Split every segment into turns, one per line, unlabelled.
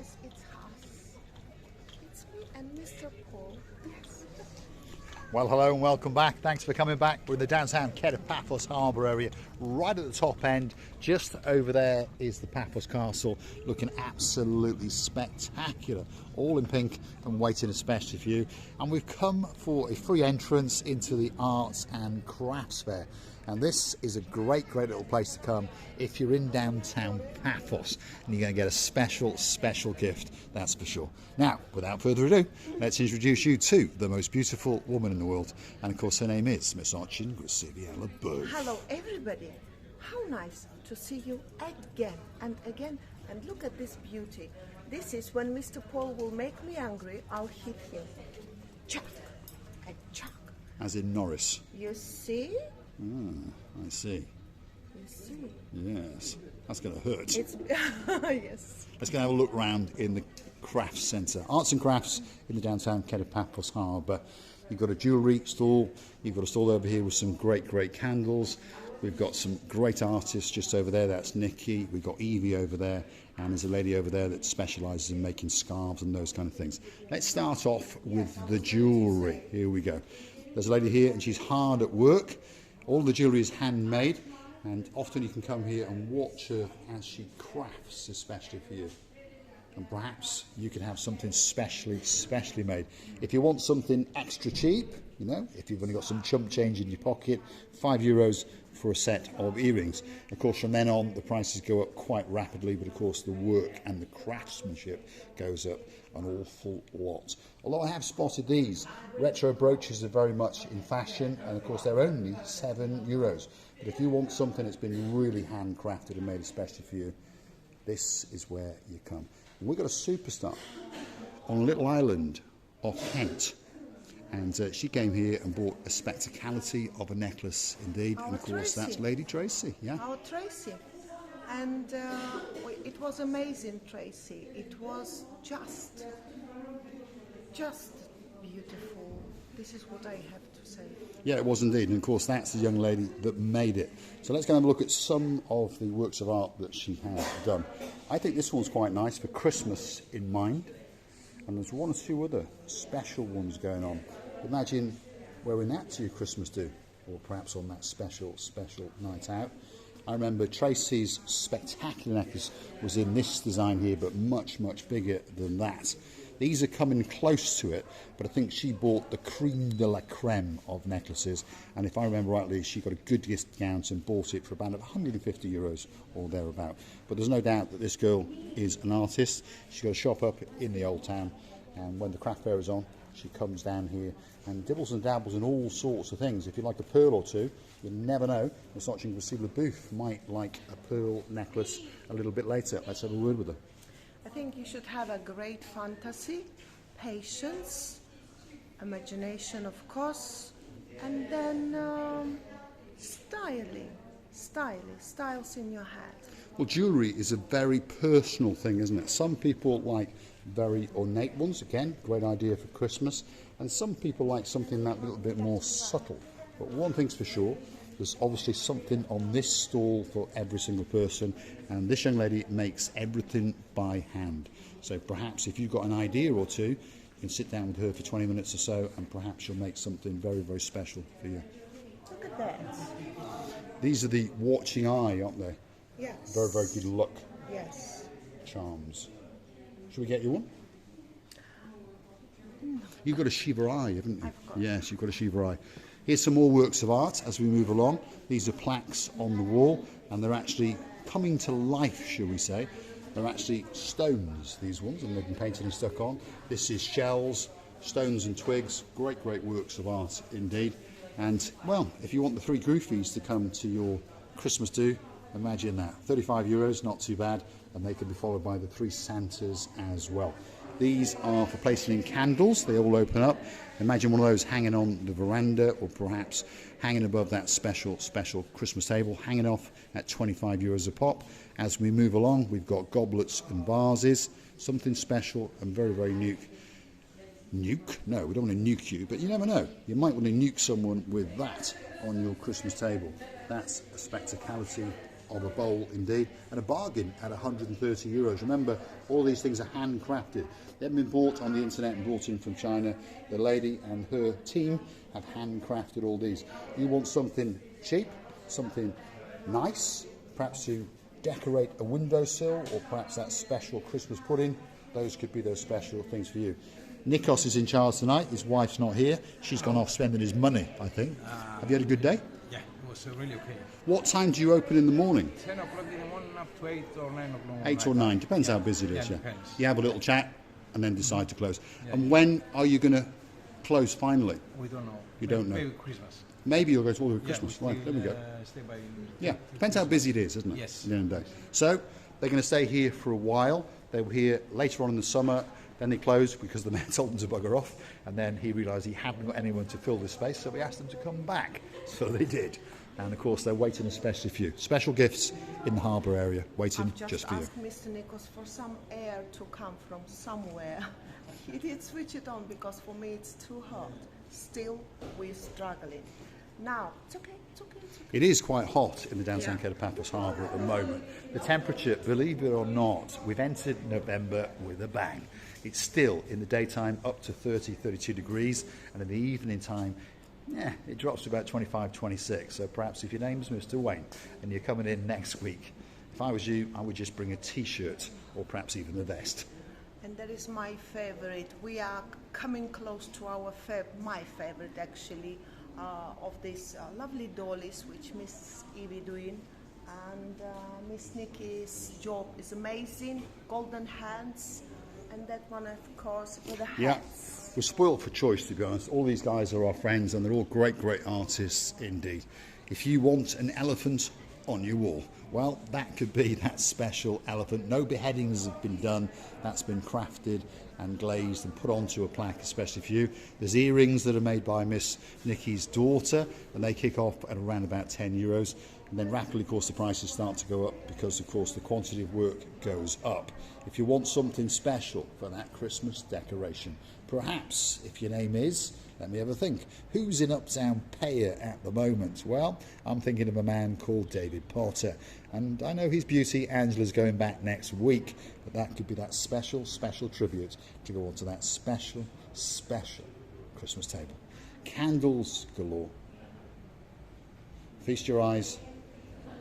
Yes, it's us. It's me and Mr. Paul. Yes.
Well, hello and welcome back. Thanks for coming back. We're in the downtown Paphos Harbour area, right at the top end. Just over there is the Paphos Castle, looking absolutely spectacular, all in pink and waiting especially for you. And we've come for a free entrance into the Arts and Crafts Fair. And this is a great little place to come if you're in downtown Paphos, and you're going to get a special gift, that's for sure. Now, without further ado, let's introduce you to the most beautiful woman in the world, and of course her name is Miss Archin Grasiviela Berg.
Hello, everybody. How nice to see you again and again. And look at this beauty. This is when Mr. Paul will make me angry, I'll hit him. Chuck and chuck.
As in Norris.
You see?
I see.
You see?
Yes, that's going to hurt.
It's yes.
Let's go have a look round in the Crafts Centre. Arts and Crafts in the downtown Paphos Harbour. You've got a jewellery stall. You've got a stall over here with some great candles. We've got some great artists just over there. That's Nikki. We've got Evie over there. And there's a lady over there that specialises in making scarves and those kind of things. Let's start off with the jewellery. Here we go. There's a lady here and she's hard at work. All the jewellery is handmade, and often you can come here and watch her as she crafts, especially for you. And perhaps you can have something specially made. If you want something extra cheap, you know, if you've only got some chump change in your pocket, €5 for a set of earrings. Of course, from then on, the prices go up quite rapidly, but of course the work and the craftsmanship goes up an awful lot. Although I have spotted these. Retro brooches are very much in fashion, and of course they're only €7. But if you want something that's been really handcrafted and made especially for you, this is where you come. And we've got a superstar on a little island off Kent. And she came here and bought a spectacality of a necklace indeed. And of course that's Lady Tracy. Yeah.
Our Tracy. And it was amazing, Tracy. It was just beautiful. This is what I have to say.
Yeah, it was indeed. And of course that's the young lady that made it. So let's go and have a look at some of the works of art that she has done. I think this one's quite nice for Christmas in mind. And there's one or two other special ones going on. Imagine wearing that to your Christmas do, or perhaps on that special night out. I remember Tracy's spectacular necklace was in this design here, but much bigger than that. These are coming close to it, but I think she bought the creme de la creme of necklaces, and if I remember rightly, she got a good discount and bought it for about €150 or thereabout. But there's no doubt that this girl is an artist. She's got a shop up in the Old Town, and when the craft fair is on, she comes down here and dibbles and dabbles in all sorts of things. If you like a pearl or two, you never know. Miss Archin Grasiviela Booth might like a pearl necklace a little bit later. Let's have a word with her.
I think you should have a great fantasy, patience, imagination, of course, and then styles in your head.
Well, jewellery is a very personal thing, isn't it? Some people like very ornate ones, again, great idea for Christmas, and some people like something that little bit more subtle. But one thing's for sure, there's obviously something on this stall for every single person, and this young lady makes everything by hand. So perhaps if you've got an idea or two, you can sit down with her for 20 minutes or so, and perhaps she'll make something very special for you.
Look at that.
These are the watching eye, aren't they?
Yes.
Very good luck
Yes.
charms. Should we get you one? You've got a Shiva eye, haven't you?
I've got.
Yes, you've got a Shiva eye. Here's some more works of art as we move along. These are plaques on the wall, and they're actually coming to life, shall we say. They're actually stones, these ones, and they've been painted and stuck on. This is shells, stones and twigs. Great works of art indeed. And, well, if you want the three goofies to come to your Christmas do, imagine that. €35, not too bad, and they can be followed by the three Santas as well. These are for placing in candles. They all open up. Imagine one of those hanging on the veranda, or perhaps hanging above that special Christmas table, hanging off at €25 a pop. As we move along, we've got goblets and vases, something special and very nuke. Nuke? No, we don't want to nuke you, but you never know. You might want to nuke someone with that on your Christmas table. That's a spectacality of a bowl indeed, and a bargain at €130. Remember, all these things are handcrafted. They haven't been bought on the internet and brought in from China. The lady and her team have handcrafted all these. You want something cheap, something nice, perhaps to decorate a windowsill, or perhaps that special Christmas pudding. Those could be those special things for you. Nikos is in charge tonight. His wife's not here. She's gone off spending his money, I think. Have you had a good day?
Yeah, it was really okay.
What time do you open in the morning?
10 o'clock in the morning up to 8 or 9 o'clock.
8 or 9, depends how busy it is.
Yeah, depends.
You have a little chat and then decide to close. And when are you going to close finally?
We don't know.
You don't know?
Maybe Christmas.
Maybe you'll go to all of
Yeah,
Christmas.
we
Right,
still,
there we go.
Stay by
Yeah, depends how busy it is, isn't it?
Yes.
At the end of the day. So they're going to stay here for a while. They were here later on in the summer. Then they closed because the man told them to bugger off, and then he realised he hadn't got anyone to fill this space, so we asked them to come back. So they did. And of course they're waiting especially for you. Special gifts in the harbour area, waiting
I've
just for you.
asked Mr. Nikos for some air to come from somewhere. He did switch it on because for me it's too hot. Still, we're struggling. Now, it's okay, it's okay, it's okay.
It is quite hot in the downtown Paphos Harbour at the moment. The temperature, believe it or not, we've entered November with a bang. It's still in the daytime up to 30, 32 degrees, and in the evening time, it drops to about 25, 26. So perhaps if your name's Mr. Wayne and you're coming in next week, if I was you, I would just bring a t-shirt or perhaps even a vest.
And that is my favorite. We are coming close to our my favorite actually, of these lovely dollies which Miss Evie doing, and Miss Nikki's job is amazing. Golden hands, and that one of course with the hats.
Yeah, we're spoiled for choice, to be honest. All these guys are our friends and they're all great, great artists indeed. If you want an elephant on your wall, well, that could be that special elephant. No beheadings have been done. That's been crafted and glazed and put onto a plaque especially for you. There's earrings that are made by Miss Nikki's daughter, and they kick off at around about €10. And then rapidly, of course, the prices start to go up because, of course, the quantity of work goes up. If you want something special for that Christmas decoration, perhaps if your name is, let me have a think, who's in Uptown Payer at the moment? Well, I'm thinking of a man called David Potter, and I know his beauty Angela's going back next week, but that could be that special, special tribute to go on to that special, special Christmas table. Candles galore. Feast your eyes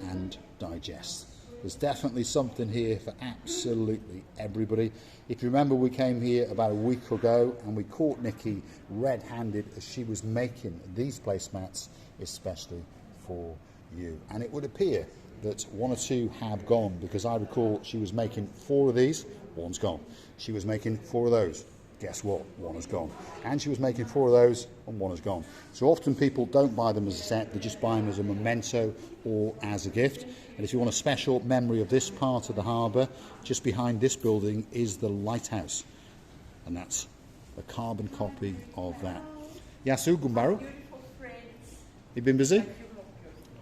and digest. There's definitely something here for absolutely everybody. If you remember, we came here about a week ago and we caught Nikki red-handed as she was making these placemats especially for you. And it would appear that one or two have gone, because I recall she was making 4 of these, one's gone. She was making 4 of those. Guess what? One has gone. And she was making 4 of those and one has gone. So often people don't buy them as a set, they just buy them as a memento or as a gift. And if you want a special memory of this part of the harbour, just behind this building is the lighthouse. And that's a carbon copy of that. Yasu Gumbaru? You been busy?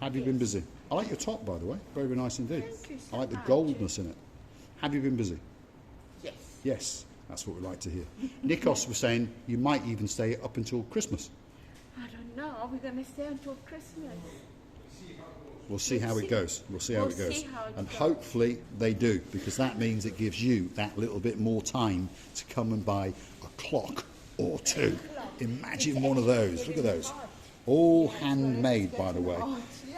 Have you been busy? I like your top, by the way. Very, very nice indeed. I like the goldness in it. Have you been busy?
Yes.
Yes. That's what we like to hear. Nikos was saying you might even stay up until Christmas.
I don't know. Are we going to stay until Christmas?
We'll see how it goes. We'll see how it goes. And
goes.
hopefully they do, because that means it gives you that little bit more time to come and buy a clock or 2. Imagine one of those. Look at those. All handmade, by the way.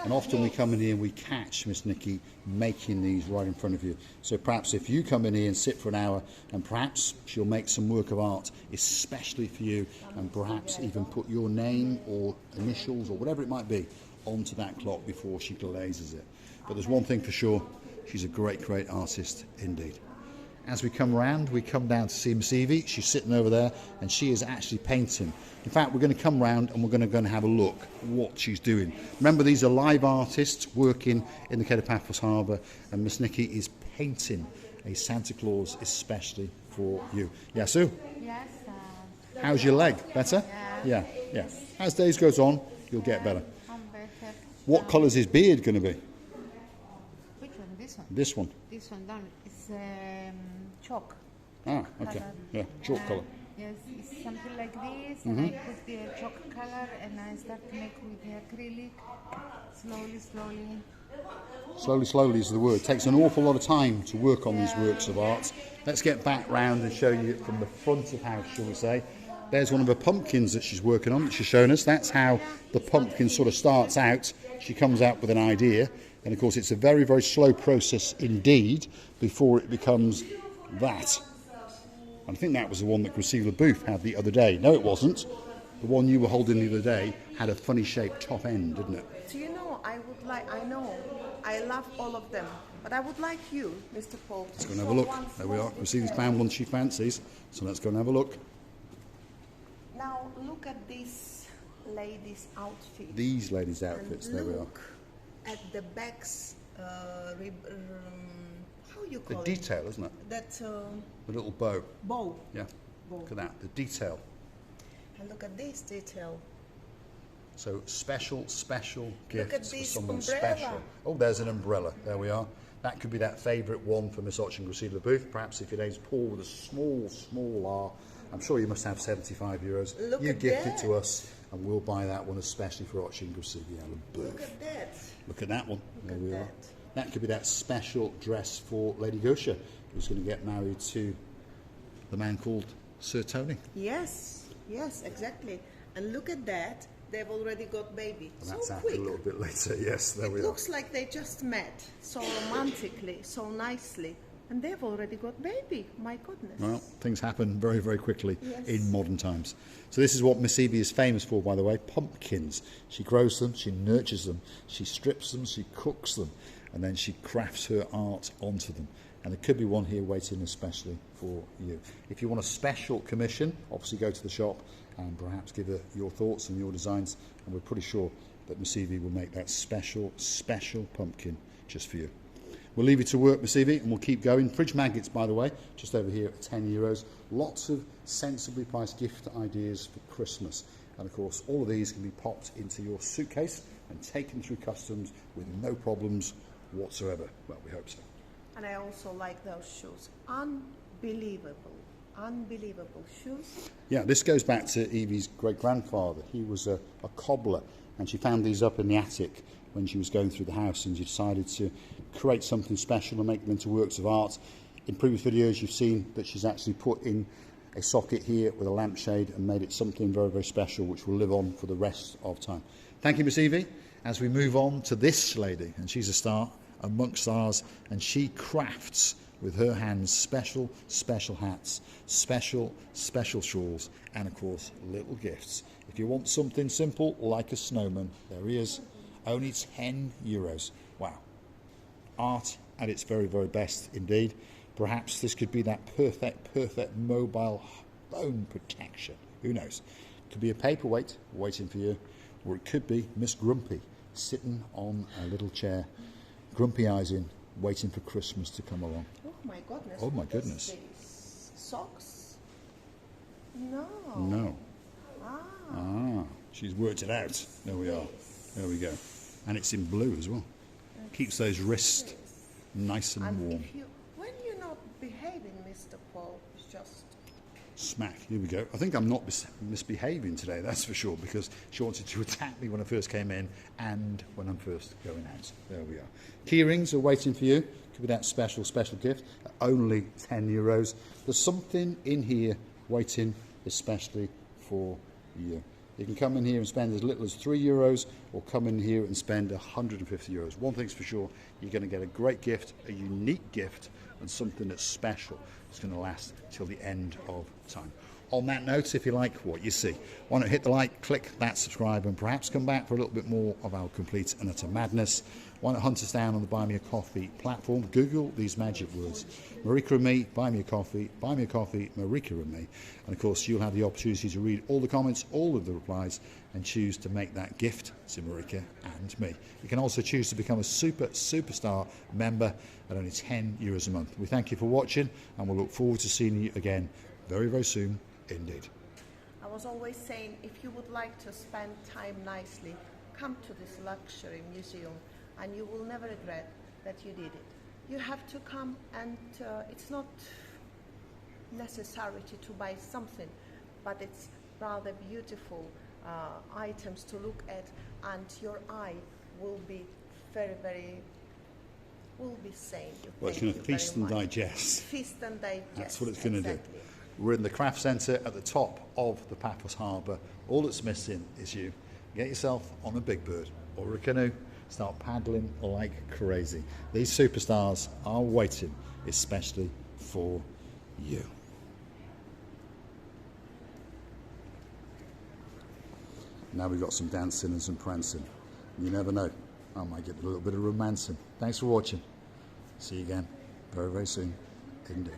And often we come in here and we catch Miss Nikki making these right in front of you. So perhaps if you come in here and sit for an hour, and perhaps she'll make some work of art especially for you, and perhaps even put your name or initials or whatever it might be onto that clock before she glazes it. But there's one thing for sure, she's a great, great artist indeed. As we come around, we come down to see Miss Evie. She's sitting over there and she is actually painting. In fact, we're going to come round and we're going to go and have a look what she's doing. Remember, these are live artists working in the Paphos Harbour, and Miss Nikki is painting a Santa Claus especially for you. Yasu?
Yes.
How's your leg? Better?
Yeah.
Yeah. As days goes on, you'll get better.
I'm better.
What colour's his beard going to be?
Which one? This one?
This one.
This one down. It's chalk.
Ah, okay. Yeah, chalk colour.
Yes, it's something like this, and I put the chalk color, and I start to make with the acrylic, slowly, slowly.
Slowly, slowly is the word. It takes an awful lot of time to work on these works of art. Let's get back round and show you from the front of house, shall we say. There's one of her pumpkins that she's working on, that she's shown us. That's how the pumpkin sort of starts out. She comes out with an idea. And of course, it's a very, very slow process indeed before it becomes that. And I think that was the one that Gracila Booth had the other day. No, it wasn't. The one you were holding the other day had a funny shaped top end, didn't it?
Do you know, I know, I love all of them, but I would like you, Mr. Paul,
Let's go and have a look. There we are. Gracila's found one she fancies. So let's go and have a look.
Now look at this lady's outfit.
These ladies' outfits,
And
there we are.
look at the back's, how you
The
call it?
detail, isn't it?
That
The little bow.
bow.
Yeah.
Bow.
Look at that, the detail.
And look at this detail.
So special
at
gifts for
this
someone
umbrella.
special. Oh, there's an umbrella. There we are. That could be that favourite one for Miss Oching Gracila Booth. Perhaps if your name's Paul with a small R, I'm sure you must have €75.
Look
You
at
gift it
that.
to us, and we'll buy that one especially for Oching Gracila Booth.
Look at that.
Look at that one. There
at
we are.
that.
That could be that special dress for Lady Gosha, who's going to get married to the man called Sir Tony.
Yes, exactly. And look at that. They've already got baby.
And that's
so
after
quick.
a little bit later. Yes, there we
It
are.
looks like they just met so romantically, so nicely, and they've already got baby. My goodness.
Well, things happen very, very quickly
Yes.
in modern times. So this is what Miss Evie is famous for, by the way, pumpkins. She grows them, she nurtures them, she strips them, she cooks them, and then she crafts her art onto them. And there could be one here waiting especially for you. If you want a special commission, obviously go to the shop and perhaps give her your thoughts and your designs, and we're pretty sure that Miss Evie will make that special pumpkin just for you. We'll leave you to work, Miss Evie, and we'll keep going. Fridge magnets, by the way, just over here at €10. Lots of sensibly priced gift ideas for Christmas. And of course, all of these can be popped into your suitcase and taken through customs with no problems whatsoever. Well, we hope so.
And I also like those shoes. Unbelievable shoes.
Yeah, this goes back to Evie's great-grandfather. He was a cobbler, and she found these up in the attic when she was going through the house, and she decided to create something special and make them into works of art. In previous videos, you've seen that she's actually put in a socket here with a lampshade and made it something very, very special, which will live on for the rest of time. Thank you, Miss Evie. As we move on to this lady, and she's a star amongst stars, and she crafts with her hands special hats, special shawls, and of course little gifts. If you want something simple like a snowman, there he is, only €10. Wow, art at its very, very best indeed. Perhaps this could be that perfect mobile phone protection. Who knows? Could be a paperweight waiting for you, or it could be Miss Grumpy sitting on a little chair, grumpy eyes in, waiting for Christmas to come along.
Oh my goodness.
Oh my
what is
goodness.
this? Socks? No.
No. She's worked it out. There we are. There we go. And it's in blue as well. Keeps those wrists nice and warm.
When you're not behaving, Mr. Paul, it's just...
Smack. Here we go. I think I'm not misbehaving today, that's for sure, because she wanted to attack me when I first came in and when I'm first going out. There we are. Key rings are waiting for you. Could be that special gift. Only €10. There's something in here waiting especially for you. You can come in here and spend as little as €3 or come in here and spend €150. One thing's for sure, you're going to get a great gift, a unique gift, and something that's special. It's going to last till the end of time. On that note, if you like what you see, why not hit the like, click that subscribe, and perhaps come back for a little bit more of our complete and utter madness. Why not hunt us down on the Buy Me a Coffee platform? Google these magic words: Marika and me, buy me a coffee, Marika and me. And of course, you'll have the opportunity to read all the comments, all of the replies, and choose to make that gift to Marika and me. You can also choose to become a superstar member at only €10 a month. We thank you for watching, and we'll look forward to seeing you again very, very soon indeed.
I was always saying, if you would like to spend time nicely, come to this luxury museum and you will never regret that you did it. You have to come, and it's not necessary to buy something, but it's rather beautiful items to look at, and your eye will be very, very, we'll be saying you.
Well, it's
thank
going to
you
feast
very
and
much.
digest.
Feast and digest.
That's what it's going to
exactly.
do. We're in the craft centre at the top of the Paphos Harbour. All that's missing is you. Get yourself on a big bird or a canoe, start paddling like crazy. These superstars are waiting especially for you. Now we've got some dancing and some prancing. You never know, I might get a little bit of romancing. Thanks for watching. See you again very, very soon indeed.